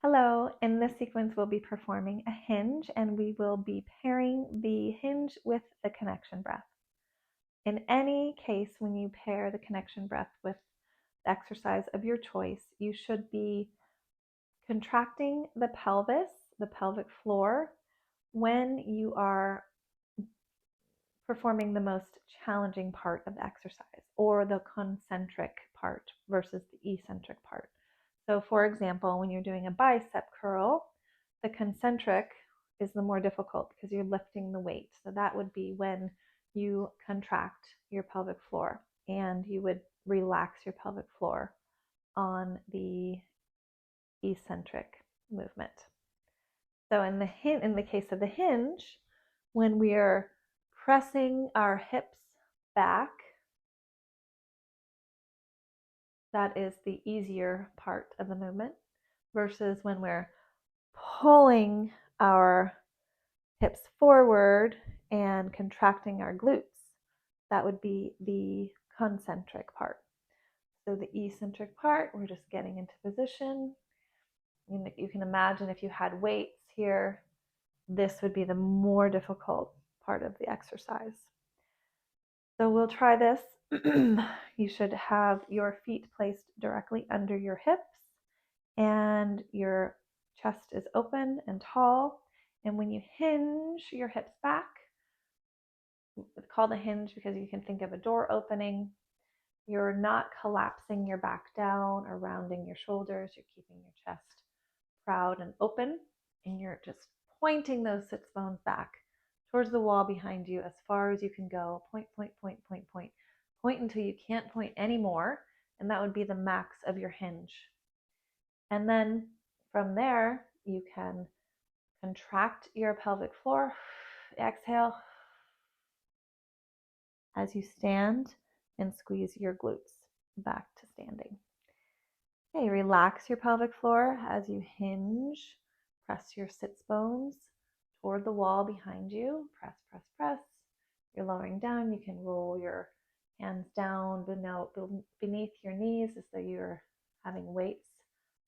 Hello, in this sequence we'll be performing a hinge and we will be pairing the hinge with the connection breath. In any case, when you pair the connection breath with the exercise of your choice, you should be contracting the pelvis, the pelvic floor, when you are performing the most challenging part of the exercise, or the concentric part versus the eccentric part. So for example, when you're doing a bicep curl, the concentric is the more difficult because you're lifting the weight. So that would be when you contract your pelvic floor and you would relax your pelvic floor on the eccentric movement. So in the case of the hinge, when we're pressing our hips back, that is the easier part of the movement, versus when we're pulling our hips forward and contracting our glutes, that would be the concentric part. So the eccentric part, we're just getting into position. You can imagine if you had weights here, this would be the more difficult part of the exercise. So we'll try this. You should have your feet placed directly under your hips and your chest is open and tall. And when you hinge your hips back, it's called a hinge because you can think of a door opening. You're not collapsing your back down or rounding your shoulders. You're keeping your chest proud and open, and you're just pointing those sits bones back towards the wall behind you as far as you can go. Point, point, point, point, point. Point until you can't point anymore, and that would be the max of your hinge. And then from there, you can contract your pelvic floor. Exhale as you stand and squeeze your glutes back to standing. Okay, relax your pelvic floor as you hinge. Press your sits bones toward the wall behind you. Press, press, press. You're lowering down. You can roll your hands down beneath your knees as though you're having weights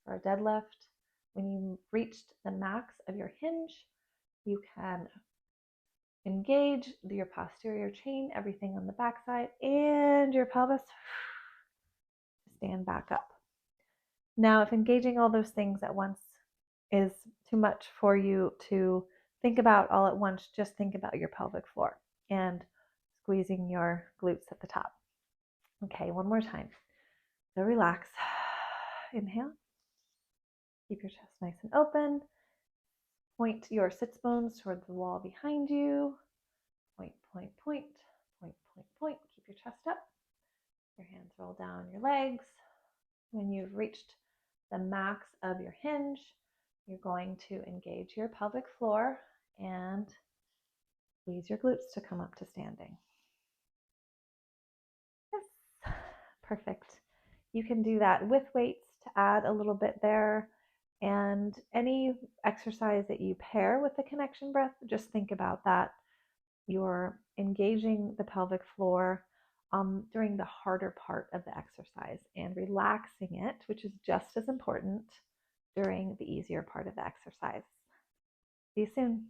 for a deadlift. When you've reached the max of your hinge, you can engage your posterior chain, everything on the backside, and your pelvis. Stand back up. Now, if engaging all those things at once is too much for you to think about all at once, just think about your pelvic floor and squeezing your glutes at the top. Okay, one more time. So relax. Inhale. Keep your chest nice and open. Point your sits bones toward the wall behind you. Point, point, point, point, point, point. Keep your chest up. Your hands roll down your legs. When you've reached the max of your hinge, you're going to engage your pelvic floor and squeeze your glutes to come up to standing. Yes, perfect. You can do that with weights to add a little bit there. And any exercise that you pair with the connection breath, just think about that. You're engaging the pelvic floor during the harder part of the exercise and relaxing it, which is just as important during the easier part of the exercise. See you soon.